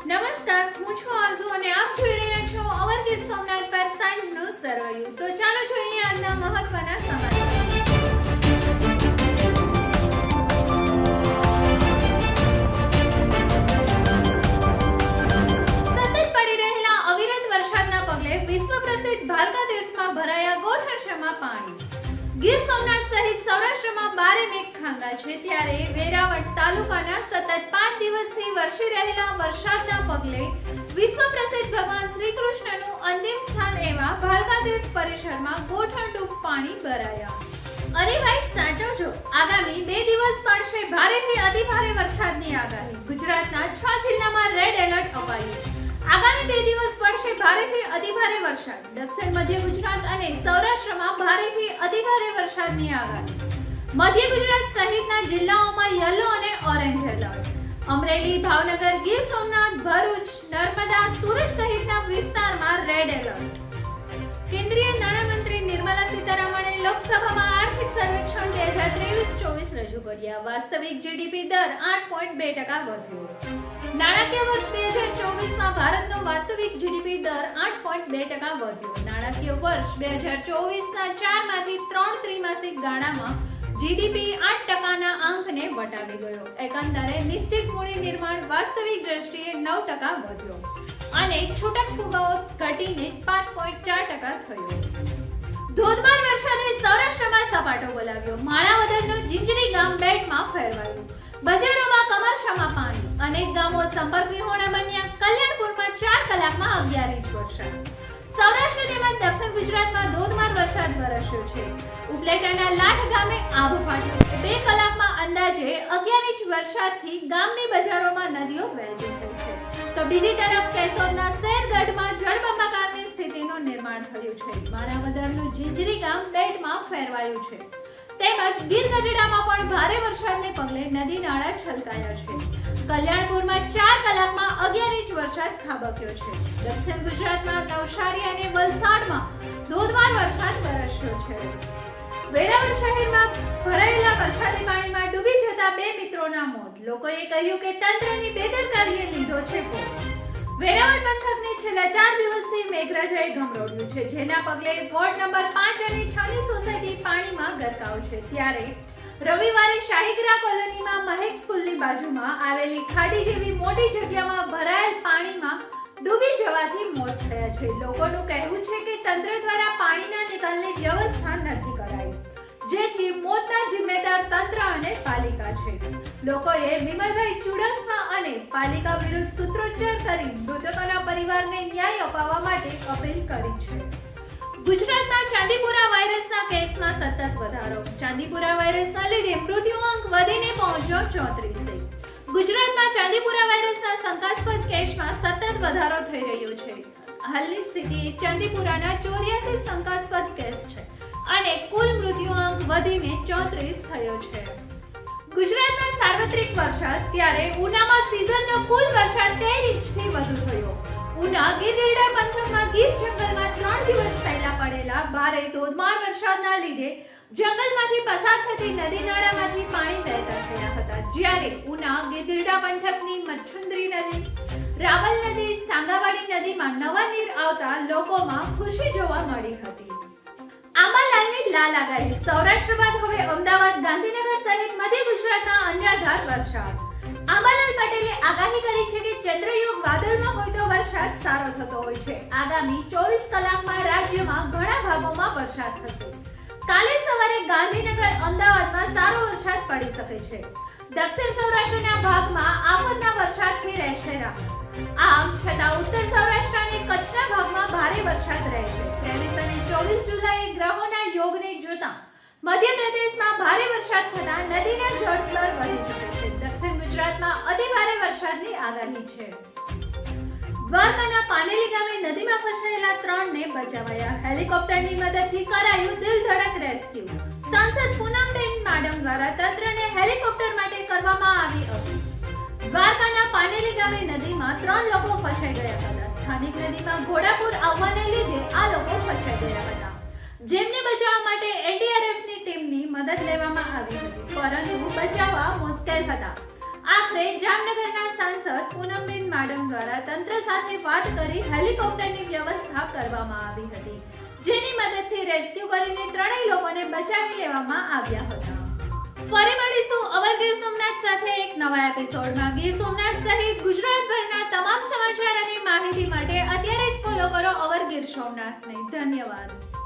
નમસ્કાર, હું છું આરઝુ અને આપ જોઈ રહ્યા છો અવર ગીર સોમનાથ પર સાંજનું સરવૈયું. તો ચાલો જોઈએ આજના મહત્વના સમાચાર. સતત પડી રહેલા અવિરત વરસાદના પગલે વિશ્વ પ્રસિદ્ધ ભાલકા તીર્થમાં ભરાયા ગોઠણસરમાં પાણી. ગીર સોમનાથ સહિત સૌરાષ્ટ્રમાં બારે મેઘ ખાંગા છે, ત્યારે વેરાવળ તાલુકાના સતત 5 દિવસથી વરસી રહેલા વરસાદના પગલે વિશ્વ પ્રસિદ્ધ ભગવાન શ્રી કૃષ્ણનું અંતિમ સ્થાન એવા ભાલકા તીર્થ પરિસરમાં ગોઠણડૂબ પાણી ભરાયા. અરે ભાઈ સાચવજો, આગામી 2 દિવસ પડશે ભારેથી અતિભારે વરસાદની આગાહી. ગુજરાતના 6 જિલ્લામાં રેડ એલર્ટ અપાયું. આગામી 2 દિવસ પડશે ભારેથી અતિભારે વરસાદ. દક્ષિણ મધ્ય ગુજરાત અને સૌરાષ્ટ્રમાં ભારેથી અતિભારે વરસાદની આગાહી. મધ્ય ગુજરાત સહિતના જિલ્લાઓમાં યલો અને ઓરેન્જ એલર્ટ. અમરેલી, ભાવનગર, ગીર સોમનાથ, ભરૂચ, નર્મદા, સુરત સહિતના વિસ્તારમાં રેડ એલર્ટ. કેન્દ્રીય નાણામંત્રી નિર્મલા સીતારમણે લોકસભામાં આર્થિક સર્વેક્ષણ 2023-24 રજૂ કર્યા. વાસ્તવિક જીડીપી દર 8.2% વધ્યો. નાણાકીય વર્ષ 2024માં ભારતનો વાસ્તવિક જીડીપી દર 8.2% વધ્યો. નાણાકીય વર્ષ 2024ના 4 માંથી 3 ત્રિમાસિક ગાળામાં જીડીપી 8%ના આંકને વટાવી ગયો. એકંદરે નિશ્ચિત મૂડી નિર્માણ વાસ્તવિક દ્રષ્ટિએ 9% વધ્યો અને છૂટક ફુગાવો ઘટીને 5.4% થયો. ધોધમાર વરસાદે સૌરાષ્ટ્રમાં સપાટો બોલાવ્યો. માણાવદરનું જિંજરી ગામ બેટમાં ફેરવાયું. બજારોમાં કમરશામાં પાણી. અનેક ગામો સંપર્ક વિહોણા બન્યા. કલ્યાણપુરમાં 4 કલાકમાં 11 ઇંચ વરસાદ. સૌરાષ્ટ્ર તેમજ દક્ષિણ ગુજરાતમાં ધોધમાર વરસાદ વરસ્યો છે. ઉપલેટાના લાઠ ગામે આભ ફાટ્યું. 2 કલાકમાં અંદાજે 11 ઇંચ વરસાદથી ગામની બજારોમાં નદીઓ વહેતી થઈ છે. તો બીજી તરફ કેશોદના શેરગઢમાં જળબંબાકારની સ્થિતિનું નિર્માણ થયું છે. માણાવદરનું જિંજરી ગામ બેટમાં ફેરવાયું છે. તેમજ ગીર ગઢડામાં પણ ભારે વરસાદને પગલે નદી નાળા છલકાયા છે. કલ્યાણપુરમાં 4 કલાકમાં 11 ઇંચ વરસાદ ખાબક્યો છે. દક્ષિણ ગુજરાતમાં નવસારી અને વલસાડમાં ધોધમાર વરસાદ વરસ્યો છે. વેરાવળ શહેરમાં ભરાયેલા વરસાદી પાણીમાં ડૂબી જતા 2 મિત્રોના મોત. લોકોએ કહ્યું કે તંત્રની બેદરકારીએ લીધો છે કોપ. વેરાવળ પંથકને છેલ્લા 4 દિવસથી મેઘરાજાએ ગમરોડ્યું છે, જેના પગલે વોર્ડ નંબર 5 અને 6 ની સોસાયટી પાણીમાં ગરકાવ છે. ત્યારે રવિવારે શાહીગ્રા કોલોનીમાં મહેક સ્કૂલની બાજુમાં આવેલી ખાડી જેવી મોટી જગ્યામાં ભરાયેલ પાણીમાં ડૂબી જવાથી મોત થયા છે. લોકોનું કહેવું છે કે તંત્ર દ્વારા પાણીના નિકાલની વ્યવસ્થા નથી કરાઈ, જેથી મોતના જિમ્મેદાર તંત્ર અને પાલિકા છે. લોકોએ વિમલભાઈ ચુડાસમા અને પાલિકા વિરુદ્ધ સૂત્રોચ્ચાર કરી મૃતકોના પરિવારને ન્યાય અપાવવા માટે અપીલ કરી છે. ગુજરાતમાં ચાંદીપુરા વાયરસના કેસમાં સતત વધારો. ચાંદીપુરા વાયરસના લીધે મૃત્યુઆંક વધીને પહોંચ્યો 34. ગુજરાતમાં ચાંદીપુરા વાયરસના શંકાસ્પદ કેસમાં સતત વધારો થઈ રહ્યો છે. હાલની સ્થિતિએ ચાંદીપુરાના 84 શંકાસ્પદ કેસ છે અને કુલ મૃત્યુઆંક વધીને 34 થયો છે. ગુજરાતમાં સાર્વત્રિક વરસાદ. ત્યારે ઉનામાં સિઝનનો કુલ વરસાદ 13 ઇંચથી વધુ થયો. ઉના ગીર-ગઢડા પંથકમાં ગીર જંગલમાં 3 દિવસ પહેલા પડેલા ભારે ધોધમાર વરસાદના લીધે જંગલમાંથી પસાર થતી નદી નાળામાંથી પાણી વહેતા થયા હતા. જ્યારે ઉના ગીર-ગઢડા પંથકની મચ્છુંદરી નદી, રાવલ નદી, સાંગાવાડી નદીમાં નવા નીર આવતા લોકોમાં ખુશી જોવા મળી હતી. આંબાલાલની લાલ આગાહી. સૌરાષ્ટ્ર બાદ હવે અમદાવાદ, ગાંધીનગર સહિત મધ્ય ગુજરાતના અનરાધાર વરસાદ. આંબાલાલ પટેલે આગાહી કરી છે કે ચંદ્રયુગ વાદળમાં હોય તો વરસાદ સારો થતો હોય છે. આગામી 24 કલાકમાં રાજ્યમાં ઘણા ભાગોમાં વરસાદ થશે. કાલે સવારે ગાંધીનગર, અમદાવાદમાં સારો વરસાદ પડી શકે છે. દક્ષિણ સૌરાષ્ટ્રના ભાગમાં આફતના વરસાદથી રહેશે રાહત. આમ છતાં ઉત્તર સૌરાષ્ટ્ર અને કચ્છના ભાગમાં ભારે વરસાદ રહેશે. 23 અને 24 જુલાઈએ ગ્રહોના યોગને જોતા મધ્યપ્રદેશમાં ભારે વરસાદ થતા નદીના જળસ્તર વધી શકે છે. દક્ષિણ ગુજરાતમાં અતિભારે વરસાદની આગાહી છે. દ્વારકાના પાનેલી ગામે નદીમાં ફસાયેલા 3 ને બચાવાયા. હેલિકોપ્ટરની મદદથી કરાયું દિલ ધડક રેસ્ક્યુ. સાંસદ પૂનમબેન માડમ દ્વારા તંત્રને હેલિકોપ્ટર માટે કરવામાં આવી અપીલ. દ્વારકાના પાનેલી ગામે નદીમાં 3 લોકો ફસાઈ ગયા હતા. સ્થાનિક નદીમાં ઘોડાપુર આવવાને લીધે આ લોકો ફસાઈ ગયા હતા, જેમને બચાવવા માટે એનડીઆરએફની ટીમની મદદ લેવામાં આવી હતી, પરંતુ બચાવવા મુશ્કેલ હતા. આખરે જામનગરના સાંસદ પૂનમબેન માડમ દ્વારા તંત્ર સાથે વાત કરી હેલિકોપ્ટરની વ્યવસ્થા કરવામાં આવી હતી, જેની મદદથી રેસ્ક્યુ કરીને ત્રણેય લોકોને બચાવી લેવામાં આવ્યા હતા. ફરી મળીશું અવર ગીર સોમનાથ સાથે એક નવા એપિસોડમાં. ગીર સોમનાથ સહિત ગુજરાતભરના તમામ સમાચાર અને માહિતી માટે અત્યારે જ ફોલો કરો અવર ગીર સોમનાથને. ધન્યવાદ.